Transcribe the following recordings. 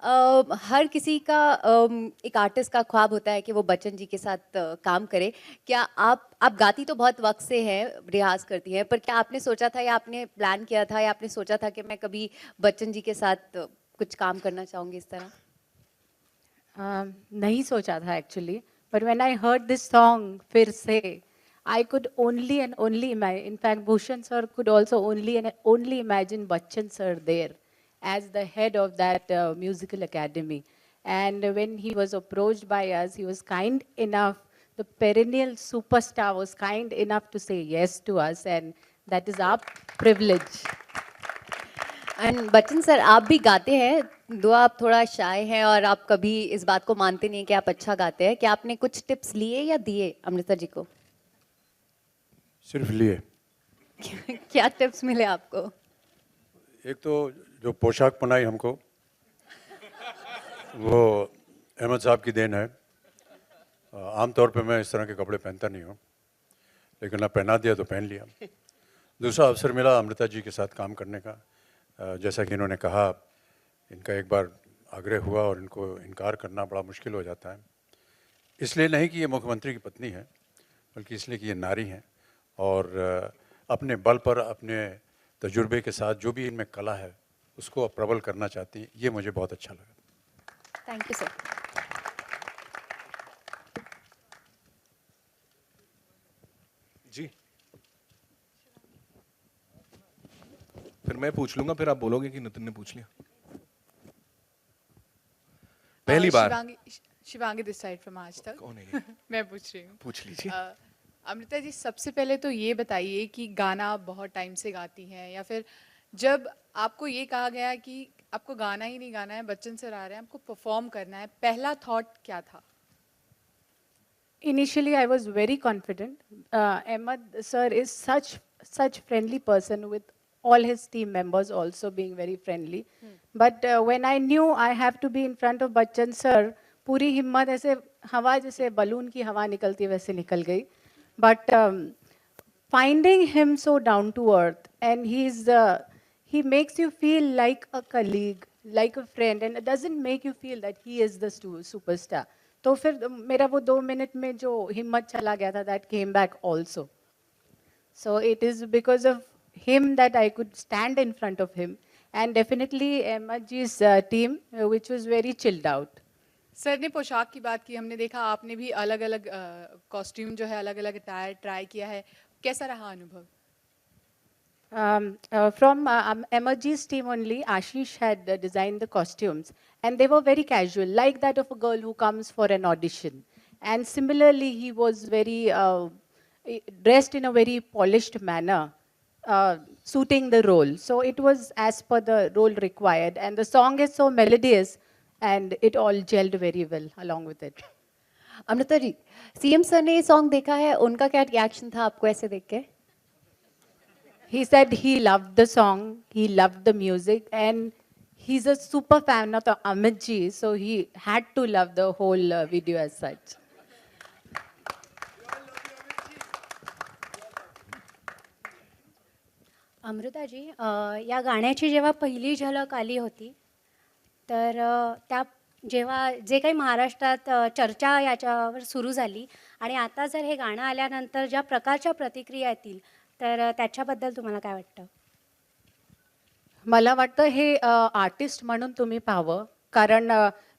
हर किसी का एक आर्टिस्ट का ख्वाब होता है कि वो बच्चन जी के साथ काम करे। क्या आप गाती तो बहुत वक्त से हैं, रियाज करती हैं, पर क्या आपने सोचा था या आपने प्लान किया था या आपने सोचा था कि मैं कभी बच्चन जी के साथ कुछ काम करना चाहूंगी इस तरह? नहीं सोचा था actually, but when I heard this song फिर से, I could only and only imagine. In fact, Bhushan sir could also only and only imagine Bachchan sir there as the head of that musical academy. And when he was approached by us, he was kind enough. The perennial superstar was kind enough to say yes to us, and that is our privilege. And Bachchan sir, आप भी गाते हैं, दो आप थोड़ा शाय हैं और आप कभी इस बात को मानते नहीं कि आप अच्छा गाते हैं। क्या आपने कुछ टिप्स लिए या दिए अमृता जी को? सिर्फ लिए। क्या टिप्स मिले आपको? एक तो जो पोशाक पहनाई हमको, वो अहमद साहब की देन है। आमतौर पे मैं इस तरह के कपड़े पहनता नहीं हूँ, लेकिन अब पहना दिया तो पहन लिया। दूसरा अवसर मिला अमृता जी के साथ काम करने का। जैसा कि इन्होंने कहा, इनका एक बार आग्रह हुआ और इनको इनकार करना बड़ा मुश्किल हो जाता है। इसलिए नहीं कि ये मुख्यमंत्री की पत्नी है, बल्कि इसलिए कि ये नारी हैं और अपने बल पर, अपने तजुर्बे के साथ जो भी इनमें कला है उसको प्रबल करना चाहती हैं। ये मुझे बहुत अच्छा लगा। Thank you sir. जी, फिर मैं पूछ लूंगा, फिर आप बोलोगे कि नितिन ने पूछ लिया। पहली बार शिवांगी दिस साइड फ्रॉम आज तक। कौन है ये? मैं पूछ रही हूँ। पूछ लीजिए। अमृता जी, सबसे पहले तो ये बताइए कि गाना आप बहुत टाइम से गाती हैं, या फिर जब आपको ये कहा गया कि आपको गाना ही नहीं गाना है, बच्चन सर आ रहे हैं, आपको परफॉर्म करना है, पहला थॉट क्या था? Initially, I was very confident. Ahmed sir is such friendly person with all his team members also being very friendly. But when I knew I have to be in front of Bachchan sir, पूरी हिम्मत ऐसे हवा जैसे balloon की हवा निकलती है वैसे निकल गई. But finding him so down to earth, and he makes you feel like a colleague, like a friend, and it doesn't make you feel that he is the superstar. तो फिर मेरा वो 2 मिनट में जो हिम्मत चला गया था, that came back also. So it is because of him that I could stand in front of him, and definitely Ahmed ji's team, which was very chilled out. Sir ने पोशाक की बात की, हमने देखा आपने भी अलग अलग कॉस्ट्यूम जो है, अलग अलग अटायर ट्राई किया है, कैसा रहा अनुभव? From Emergy's team only, Ashish had designed the costumes, and they were very casual, like that of a girl who comes for an audition. And similarly, he was very dressed in a very polished manner, suiting the role. So it was as per the role required, and the song is so melodious, and it all gelled very well along with it. Amrita ji, CM sir ने ये song देखा है, उनका क्या reaction था आपको ऐसे देख के? He said he loved the song, he loved the music, and he's a super fan of the Amit ji, so he had to love the whole video as such. Amrita ji, या गाण्याची जेव्हा पहिली झलक आली होती, तर त्या जेव्हा जे काही महाराष्ट्रात चर्चा याच्यावर सुरू झाली आणि आता जर हे गाणं आल्यानंतर ज्या प्रकारच्या प्रतिक्रिया येतील, तर त्याच्याबद्दल तुम्हाला काय वाटतं? मला वाटतं हे आर्टिस्ट म्हणून तुम्ही पाहावं, कारण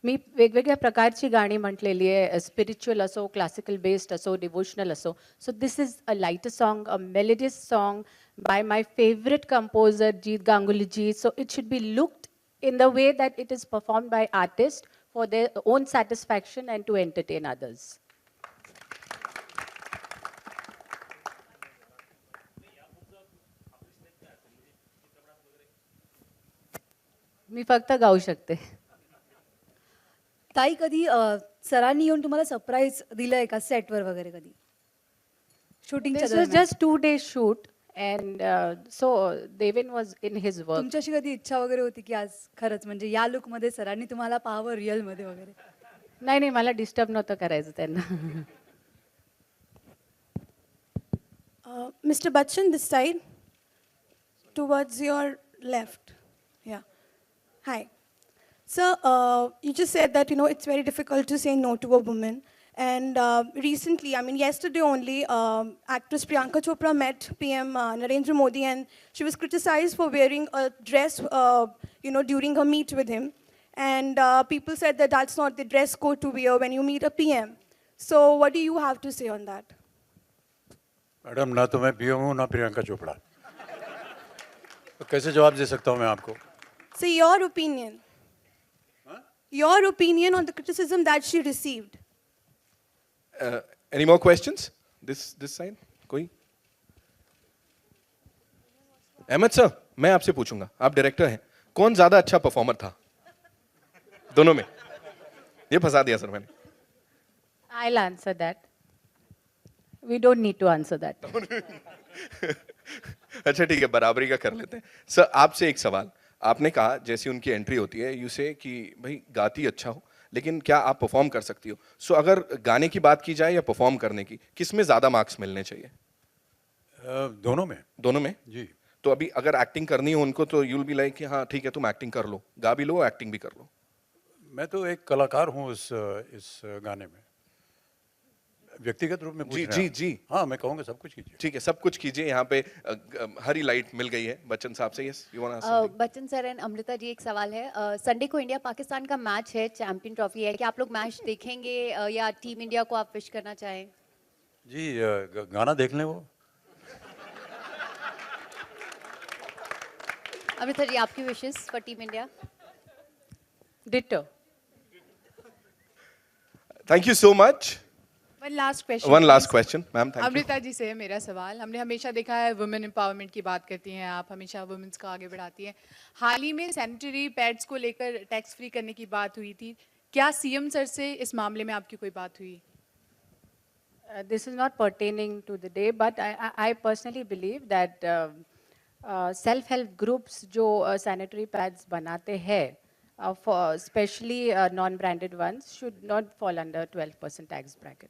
मी वेगवेगळ्या प्रकारची गाणी म्हटलेली आहे, स्पिरिच्युअल असो, क्लासिकल बेस्ड असो, डिवोशनल असो. So this is a lighter song, a melodious song by my favorite composer Jeet Ganguly ji. So it should be looked in the way that it is performed by artists for their own satisfaction and to entertain others. मी फक्त गाऊ शकते. ताई, कधी सरांनी येऊन तुम्हाला surprise दिलंय का सेटवर वगैरे कधी? शूटिंगच्या This was दरम्यान just 2 days shoot, and so Devin was in his work. तुमच्याशी कधी इच्छा वगैरे होती की आज खरंच म्हणजे या लुक मध्ये सरांनी तुम्हाला पाहावं रिअल मध्ये वगैरे? नाही नाही, मला डिस्टर्ब नव्हतं करायचं त्यांना. Mr. Bachchan, this side, towards your left. Yeah. Hi. Sir, you just said that, it's very difficult to say no to a woman. And recently, I mean, yesterday only, actress Priyanka Chopra met PM Narendra Modi, and she was criticized for wearing a dress, during her meet with him. And people said that that's not the dress code to wear when you meet a PM. So what do you have to say on that? Madam, ना तो मैं PM हूँ ना प्रियंका चोपड़ा, तो कैसे जवाब दे सकता हूँ मैं आपको? So your opinion. Your opinion on the criticism that she received. Any more questions? This side? कोई? अहमद सर, मैं आपसे पूछूंगा, आप डायरेक्टर हैं, कौन ज्यादा अच्छा परफॉर्मर था दोनों में? ये फंसा दिया सर मैंने. I'll answer that. We don't need to answer that. अच्छा ठीक है, बराबरी का कर लेते हैं. सर आपसे एक सवाल, आपने कहा जैसी उनकी एंट्री होती है यू से कि भाई गाती अच्छा हो, लेकिन क्या आप परफॉर्म कर सकती हो? सो अगर गाने की बात की जाए या परफॉर्म करने की, किस में ज्यादा मार्क्स मिलने चाहिए? दोनों में. दोनों में? जी. तो अभी अगर एक्टिंग करनी हो उनको तो यूल बी लाइक कि हाँ ठीक है तुम एक्टिंग कर लो, गा भी लो एक्टिंग भी कर लो. मैं तो एक कलाकार हूँ इस गाने में, व्यक्तिगत रूप में पूछ जी रहे जी हैं. जी हाँ, मैं कहूँगा सब कुछ कीजिए. ठीक है, सब कुछ कीजिए. यहाँ पे हरी लाइट मिल गई है बच्चन साहब से. Yes you want to Bachchan sir and Amrita ji, एक सवाल है. संडे को इंडिया पाकिस्तान का मैच है, चैंपियन ट्रॉफी है, क्या आप लोग मैच देखेंगे या टीम इंडिया को आप विश करना चाहें? जी, गाना देख लें वो. अमृता जी, आपकी wishes for team India? Ditto. Thank you so much. One last question. One last question ma'am. Thank you. Amrita ji से है मेरा सवाल. हमने हमेशा देखा है वुमेन एम्पावरमेंट की बात करती हैं आप, हमेशा वुमेन्स को आगे बढ़ाती हैं. हाल ही में सैनिटरी पैड्स को लेकर टैक्स फ्री करने की बात हुई थी, क्या सीएम सर से इस मामले में आपकी कोई बात हुई? This is not pertaining to the day, but I personally believe that self-help groups जो sanitary pads बनाते हैं, for especially non-branded ones, should not fall under 12% tax bracket.